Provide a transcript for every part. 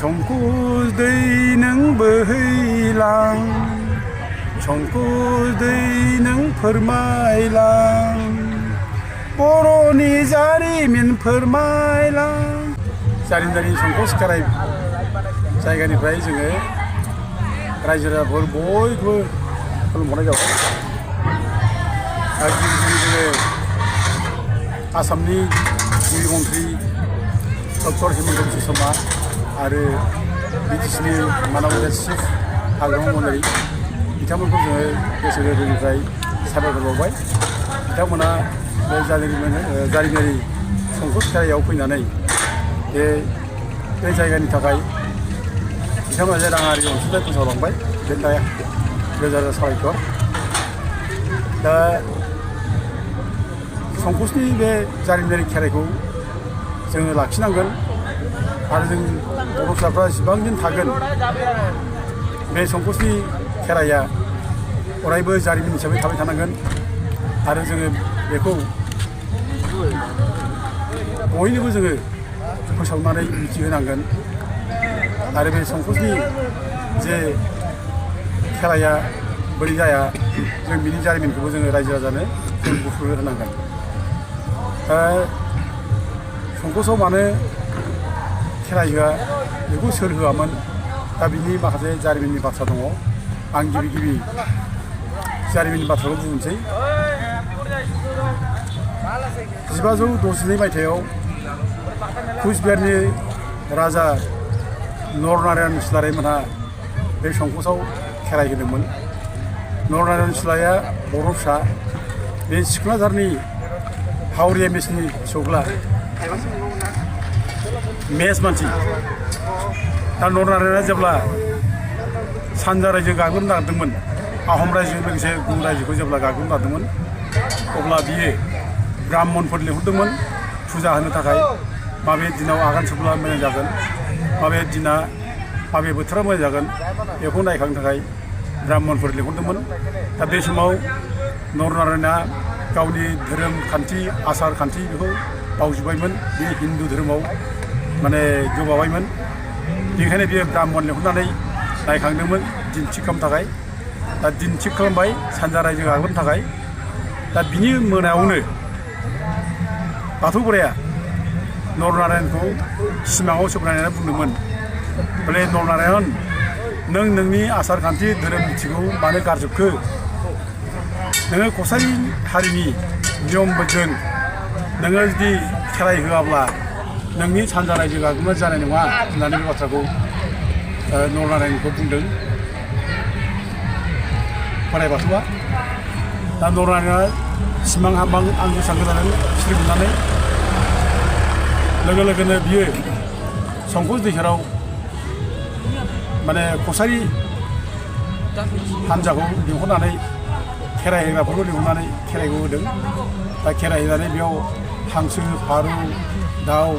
संकुस दै नों बोहैलां संकुस दै नों फोरमायलां बर'नि जारिमिन फोरमायलां जारिमिनारि संकुस खेराइ जायगानिफ्राय जोङो रायजो राजाफोर बयबो खुलुमहरनाय जाबाय। गिबि गिबि जोङो आसामनि गिबि मन्थ्रि डक्टर हिमन्त बिश्व शर्मा आरो बिटिसिनि माननीय चिफ हाग्रामा मन्त्रि बिथांमोनखौ जोङो गोसो गोरबोनिफ्राय साबायखर बावबाय। बिथांमोना बे जारिमिनारि संकुस खेराइयाव फैनानै बे जायगानि थाखाय बिथांमोना जे राङारि अनसुंथाइ फोसावलांबाय बेनि थाखाय रोजा रोजा साबायखर। दा संकुसनि बे जारिमिनारि खेराइखौ जोङो लाखिनांगोन आरो जों बर' फिसाफ्रा जेसेबां दिन थागोन बे संकुसनि खेराइया अरायबो जारिमिन हिसाबै थाबाय थानांगोन आरो जोङो बेखौ बयनोबो जोङो फोसावनानै मिथिहोनांगोन आरो बे संकुसनि जे खेराइया बोरै जाया जों बिनि जारिमिनखौबो जोङो रायजो राजानो जों गुफुर होनांगोन। संकुसआव मानो खेराइ होआ बेखौ सोर होआमोन दा बिनि माखासे जारिमिननि बाथ्रा दङ। आं गिबि गिबि जारिमिननि बाथ्राखौ बुंनोसै। 1562 मायथाइयाव कुचबिहारनि राजा नरनारायण सिलाराय मोनहा बे संकुसआव खेराइ होदोंमोन। नरनारायण सिलाया बर' फिसा बे सिखोनाझारनि हावरिया मेसनि फिसौज्ला मेस मानसि। दा नरनारायणआ जेब्ला सानजा रायजो गाग्लोबनो नागिरदोंमोन आहम रायजोजों लोगोसे गुबुन रायजोखौ जेब्ला गाग्लोबनो नागिरदोंमोन अब्ला बियो ब्राह्मणफोर लिंहरदोंमोन फुजा होनो थाखाय माबे दिनाव आगान सुरब्ला मोजां जागोन माबे बोथोरा मोजां जागोन बेखौ नायखांनो थाखाय ब्राह्मणफोर लिंहरदोंमोन। दा बे समाव नरनारायणआ गावनि धोरोम खान्थि आसार खान्थि बेखौ बावजोब्बायमोन। बे हिन्दु धोरोमाव माने गोबाबायमोन। बेनिखायनो बियो ब्राह्मण लिंहरनानै नायखांदोंमोन दिन थिग खालामनो थाखाय। दा दिन थिग खालामबाय सानजा रायजो गाग्लोबनो थाखाय। दा बिनि मोनायावनो बाथौ बोराया नरनारायणखौ सिमाङाव सोबनानै बुंदोंमोन बले नरनारायण नों नोंनि आसार खान्थि धोरोम नीतिखौ मानो गारजोबखो? नोङो कसारी हारिनि नियमजों नोङो जुदि खेराइ होआब्ला नोंनि सानजा रायजो गाग्लोबनाय जानाय नङा होननानै बे बाथ्राखौ नरनारायणखौ बुंदों बोराइ बाथौआ। दा नरनारायणआ सिमां हाबहां आं गोसोआव जादों सिरि मोननानै लोगो लोगोनो बियो संकुस दैसेराव माने कसारी हान्जाखौ लिंहरनानै खेराइ होग्राफोरखौ लिंहरनानै खेराइखौ होदों। दा खेराइ होनानै बेयाव हांसो फारौ दाउ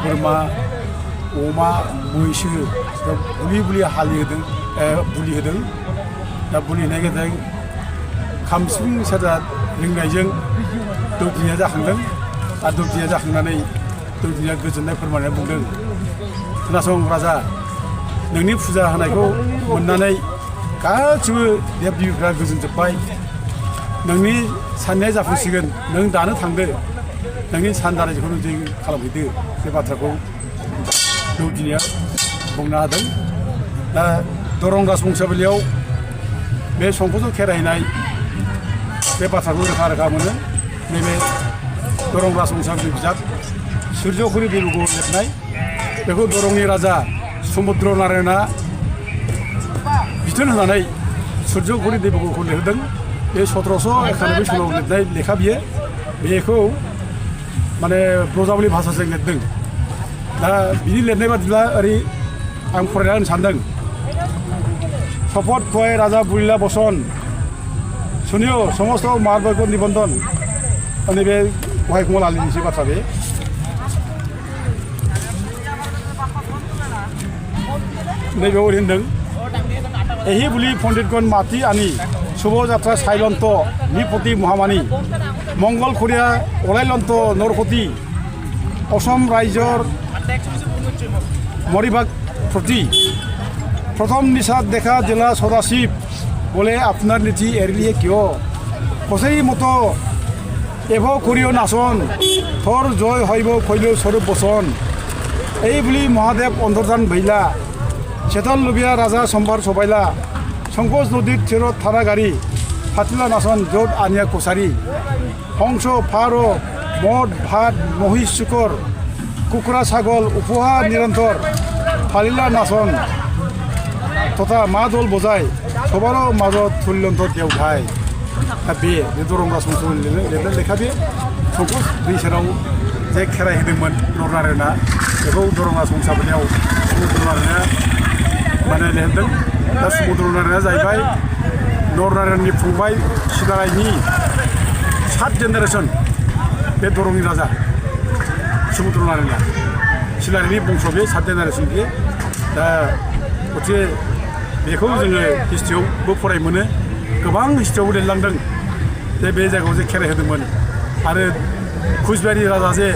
बोरमा अमा मैसो बुलि हालि होदों बुलि होदों। दा बुलि होनाय गेजेरजों खाम सिफुं सेरजा रिंनायजों दौदिनिया जाखांदों आरो दौदिनिया जाखांनानै दौदिनिया गोजोननाय फोरमायनानै बुंदों खोनासं राजा नोंनि फुजा होनायखौ मोननानै गासिबो देब देबिफ्रा गोजोनजोब्बाय। नोंनि साननाया जाफुंसिगोन नों दानो थांदो नोंनि सानजा रायजोखौ नों जै खालामहैदो बे बाथ्राखौ दौदिनिया बुंनो हादों। दा दरं राजबंसावलियाव बे संकुसआव खेराइनाय बे बाथ्राखौ रोखा रोखा मोनो। नैबे दरं राजबंसावली बिजाब सुर्यकुरि देब'खौ लिरनाय बेखौ दरंनि राजा समुद्र नारायणआ बिथोन होनानै सुर्यकुरि देब'खौ लिरदों। बे 1791 सालाव लिरनाय लेखा बियो बेखौ माने ब्रजावली भाषाजों लिरदों। दा बिनि लिरनाय बादिब्ला ओरै आं फरायना होनो सानदों। शपथ खुवाय राजा बुलिला बसन सुनियो समस्त मार्बर्ग निबन्धन नैबे गहाय कुमार आलिनिसै बाथ्रा बे। नैबेयाव ओरै होनदों एहि बुलि पण्डितगण माति आनि शुभ जात्रा साइलन्त निपति महामानी मंगल खरिया अलायलन्त नरपति असम रायजोर মরিবাগ প্রতি প্রথম নিষাদ দেখা জেলা সদাশিব বলে আপনার নীতি এড়িয়ে কিয় কষাই মতো এভ করিও নাচন থর জয় হইব কইল স্বরূপ বচন এই বুলি মহাদেব অন্তর্ধান ভৈলা চেতন লুবিয়া রাজা সম্ভার সবাইলা সংকোচ নদীর তীরত থানা গাড়ি ফাতিলা নাচন য'ত আনিয়া কছাৰী হংস ফাৰ মদ ভাত মহিষ শুকৰ কুকুৰা ছাগল উপহার নিৰন্তৰ ফালিলা নাচন তথা মা দল বজাই সবারও মাজত থুল্যন্ত দেউঠাই बे दरं राजबंश लिरनाय लेखा बे संकस दै सेराव जे खेराइ होदोंमोन नरनारायणआ बेखौ दरं राजबंसाबनियाव सुमद्रनारायणआ माने लिरदों दा सुमद्रनारायणआ जाहैबाय नरनारायणनि फंबाय सिलारायनि 7 जेनेरेसन बे दरंनि राजा सुमद्रनारायणआ सिलारायनि बंश बे 7 जेनेरेसन बियो दा गथिखे बेखौ जोङो हिस्ट्रियावबो फराय मोनो गोबां हिस्ट्रियाव लिरलांदों जे बे जायगायाव जे खेराइ होदोंमोन आरो कुचबिहारि राजा जे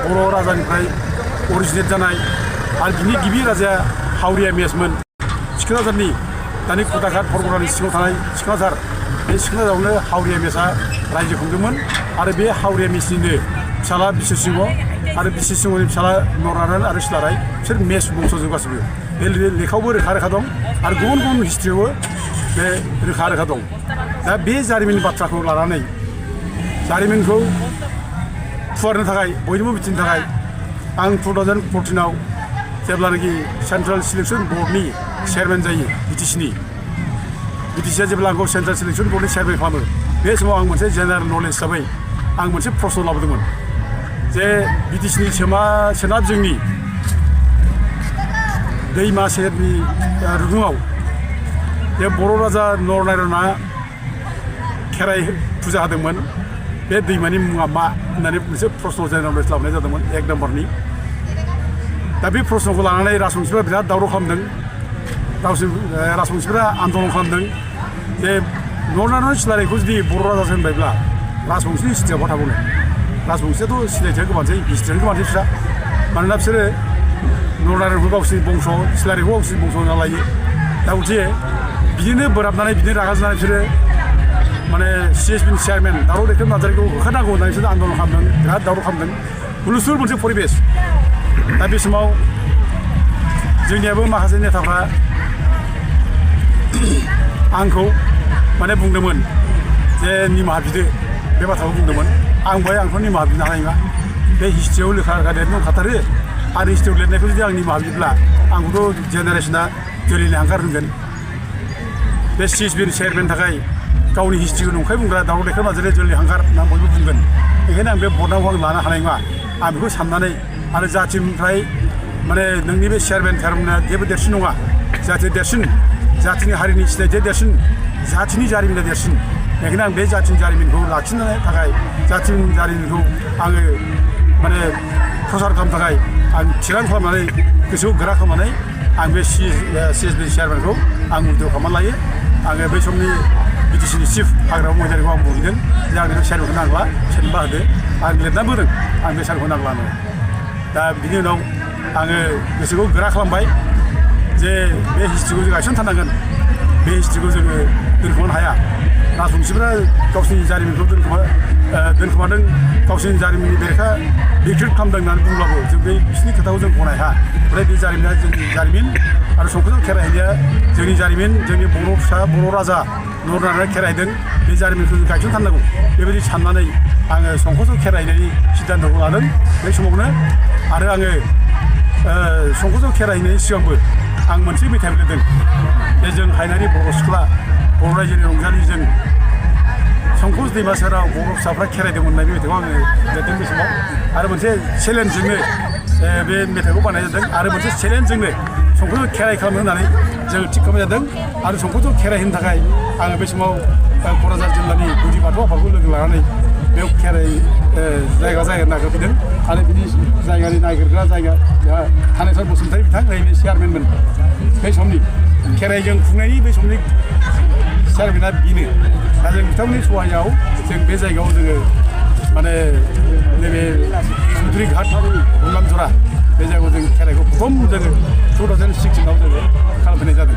बर' राजानिफ्राय अरिजिनेट जानाय आरो बिनि गिबि राजाया हावरिया मेसमोन सिखोनाझारनि दानि खुदाघाट परगनानि सिङाव थानाय सिखोनाझार बे सिखोनाझारावनो हावरिया मेसआ रायजो खुंदोंमोन आरो बे हावरिया मेसनिनो फिसाला बिश्वसिंह आरो बिश्वसिंहनि फिसाला नरनारायण आरो सिलाराय बिसोर मेस बंसजोब गासिबो बे लेखायावबो रोखा रोखा दं आरो गुबुन गुबुन हिस्ट्रियावबो बे रोखा रोखा दं दा बे जारिमिन बाथ्राखौ लानानै जारिमिनखौ फुवारनो थाखाय बयनोबो मिथिनो थाखाय आं 2014आव जेब्लानाखि सेन्ट्रेल सिलेक्सन बर्डनि चेयारमेन जायो बिटिसिआ जेब्ला आंखौ सेन्ट्रेल सिलेक्सन बर्डनि चेयारमेन खालामो बे समाव आं मोनसे जेनेरेल नलेज हिसाबै आं मोनसे प्रश्न लाबोदोंमोन जे बिटिसिनि सोनाब जोंनि दैमा सेरनि रुगुङाव बे बर' राजा नरनारायणआ खेराइ फुजा होदोंमोन बे दैमानि मुङा मा होननानै मोनसे प्रश्न जेनेरेल लाबोनाय जादोंमोन 1 नम्बरनि दा बे प्रश्नखौ लानानै राजबंशिफ्रा बिराद दावराव खालामदों राजबंशिफ्रा आन्दलन खालामदों जे नरनारायण सिलारायखौ जुदि बर' राजासो होनबायब्ला राजबंशिनि हिस्ट्रिया बहा थाबावनो राजबंशियाथ' सिनायथिया गोबांसै हिस्ट्रियानो गोबांसै बिस्रा मानोना बिसोरो नरनारायणखौ गावसोरनि बंश सिलारायखौ गावसोरनि बंश होनना लायो दा गथिखे बिदिनो बोराबनानै बिदिनो रागा जोंनानै बिसोरो माने CSBनि चेयारमेन दावराव दैखोम नार्जारिखौ होखारनांगौ होननानै बिसोर आन्दलन खालामदों बिराद दावराव खालामदों हुलुस्थुल मोनसे परिबेस दा बे समाव जोंनियाबो माखासे नेताफ्रा आंखौ माने बुंदोंमोन जे निमाहा बिदो बे बाथ्राखौ बुंदोंमोन आं बेहाय आंथ' निमाहा बिनो हानाय नङा बे हिस्ट्रियाव रोखा रोखा लिरनो दंखाथारो आरो हिस्ट्रियाव लिरनायखौ जुदि आं निमाहा बिब्ला आंखौथ' जेनेरेसना जोलैनि हांखार होनगोन बे CSBनि चेयारमेननि थाखाय गावनि हिस्ट्रिखौ नंखाय बुंग्रा दावराव दैखोम नार्जारि जोलैनि हांखार होनना बयबो बुंगोन बेखायनो आं बे बर्डआव आं लानो हानाय नङा आं बेखौ साननानै आरो जाथिनिफ्राय माने नोंनि बे चेयारमेना जेबो देरसिन नङा जाथि देरसिन जाथिनि हारिनि सिनायथिया देरसिन जाथिनि जारिमिना देरसिन बेखायनो आं बे जाथिनि जारिमिनखौ लाखिनो थाखाय जाथिनि जारिमिनखौ आङो माने प्रसार खालामनो थाखाय आं थिरां खालामनानै गोसोखौ गोरा खालामनानै आं बे CSBनि चेयारमेनखौ आं उद्योग खालामनानै लायो आङो बै समनि बिटिसिनि चिफ हाग्रामा महिलारिखौ आं बुंहैदों जे आंनि बे चेयारमेनखौ नांगौबा सोरनोबा होदो आं लिरनानै बोदों आं बे चेयारमेनखौ नांगौ आंनो दा बिनि उनाव आङो गोसोखौ गोरा खालामबाय जे बे हिस्ट्रिखौ जों गायसनथारनांगोन बे हिस्ट्रिखौ जोङो दोनखोमानो हाया राजबंशिफ्रा गावसिनि जारिमिनखौ दोनखोमादों गावसिनि जारिमिननि बेरेखा डिक्टेट खालामदों होननानै बुंब्लाबो जों बे बिसोरनि खोथाखौ जों गनाय हाया ओमफ्राय बे जारिमिना जोंनि जारिमिन आरो संकसआव खेराइ हैनाया जोंनि जारिमिन जोंनि बर' फिसा बर' राजा नरनारायणआ खेराइदों बे जारिमिनखौ जों गायसनथारनांगौ बेबायदि साननानै आङो संकसआव खेराइनायनि सिद्धान्तखौ लादों बै समावनो आरो आङो संकसआव खेराइनायनि सिगांबो आं मोनसे मेथाइ लिरदों जे जों हायनारि बर' सिख्ला बर' रायजोनि रंजालिजों संकस दैमा सेराव बर' फिसाफ्रा खेराइदोंमोन होननाय बे मेथाइखौ आङो लिरदों बे समाव आरो मोनसे चेलेन्जजोंनो बे मेथाइखौ बानाय जादों आरो मोनसे चेलेन्जजोंनो संकसआव खेराइ खालामनो होननानै जों थिग खालामनाय जादों आरो संकसआव खेराइ होनो थाखाय आङो बे समाव क'क्राझार जिल्लानि गुदि बाथौ आफादखौ लोगो लानानै बेयाव खेराइ जायगा नागिरफैदों आरो बिनि जायगानि नागिरग्रा जायगा थानेस्वर बसुमतारी बिथां नैबे चेयारमेनमोन बे समनि खेराइजों खुंनायनि बे समनि चेयारमेना बेनो दा जों बिथांमोननि सहायाव जों बे जायगायाव जोङो माने नैबे सुन्द्रि घाट गंगामजरा बे जायगायाव जों खेराइखौ प्रथम जोङो 2016आव जोङो खालामफैनाय जादों।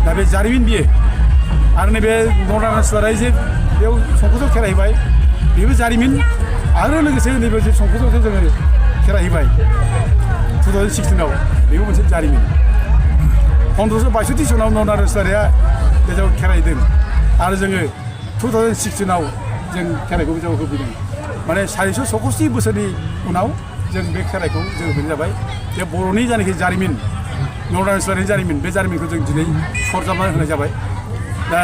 दा बे जारिमिन बियो आरो नैबे नरायनस्वराय जे बेयाव संकसआव खेरायहैबाय बेबो जारिमिन आरो लोगोसे नैबे जे संकसआवसो जोङो खेरायहैबाय 2016आव बेबो मोनसे जारिमिन 1562 सनाव नरायनस्वराया बे जायगायाव खेरायदों आरो जोङो 2016आव जों खेराइखौ बे जायगायाव होफैदों माने 464 बोसोरनि उनाव जों बे खेराइखौ जों होफैनाय जाबाय बे बर'नि जायनाखि जारिमिन नरायनस्वरायनि जारिमिन बे जारिमिनखौ जों दिनै सरजाबनानै होनाय जाबाय दा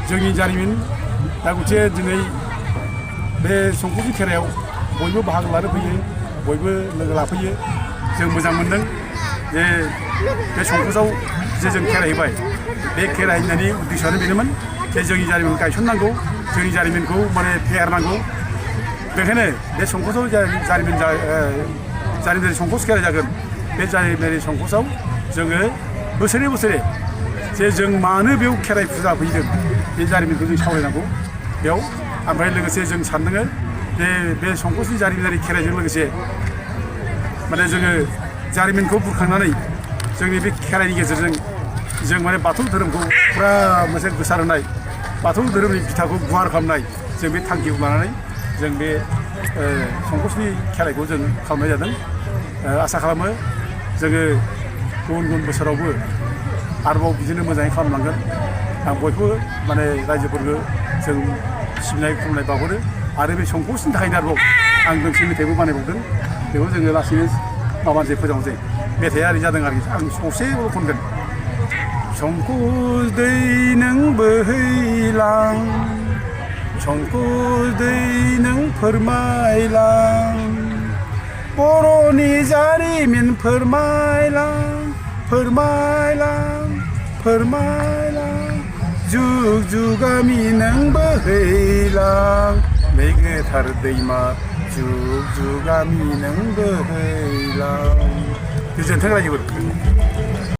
जोंनि जारिमिन दा गथे दिनै बे संकसनि खेराइयाव बयबो बाहागो लानो फैयो बयबो लोगो लाफैयो जों मोजां मोनदों जे बे संकसआव जे जों खेरायहैबाय बे खेरायहैनायनि उद्देश्यआनो बेनोमोन जे जोंनि जारिमिनखौ गायसननांगौ जोंनि जारिमिनखौ माने फेहेरनांगौ बेखायनो बे संकसआव जारिमिनारि संकस खेराइ जागोन बे जारिमिनारि संकसआव जोङो बोसोरे बोसोरे जे जों मानो बेयाव खेराइ फुजा फैदों बे जारिमिनखौ जों सावरायनांगौ बेयाव ओमफ्राय लोगोसे जों सानदों जे बे संकसनि जारिमिनारि खेराइजों लोगोसे माने जोङो जारिमिनखौ बुरखांनानै जोंनि बे खेराइनि गेजेरजों जों माने बाथौ धोरोमखौ फुरा मोनसे गोसारहोनाय बाथौ धोरोमनि बिथाखौ गुवार खालामनाय जों बे थांखिखौ लानानै जों बे संकसनि खेराइखौ जों खालामनाय जादों आसा खालामो जोङो गुबुन गुबुन बोसोरावबो आरोबाव बिदिनो मोजाङै खालामलांगोन आं बयबो माने रायजोफोरखौ जों सिबिनाय खुलुमनाय बावहरो आरो बे संकसनि थाखायनो आरोबाव आं दोंसे मेथाइबो बानायबावदों बेखौ जोङो लासैनो माबानोसै फोजावनोसै मेथाइआ ओरै जादों आरोखि आं ससेल' खनगोन संकस दै नों बोहैलां संकस दै नों फोरमायलां बर'नि जारिमिन फोरमायलां फोरमायलां फोरमायलां जुग जुगामि नों बोहैलां बे गोथार दैमा जुग जुगामि नों बोहैलां गोजोन्थों रायजोफोर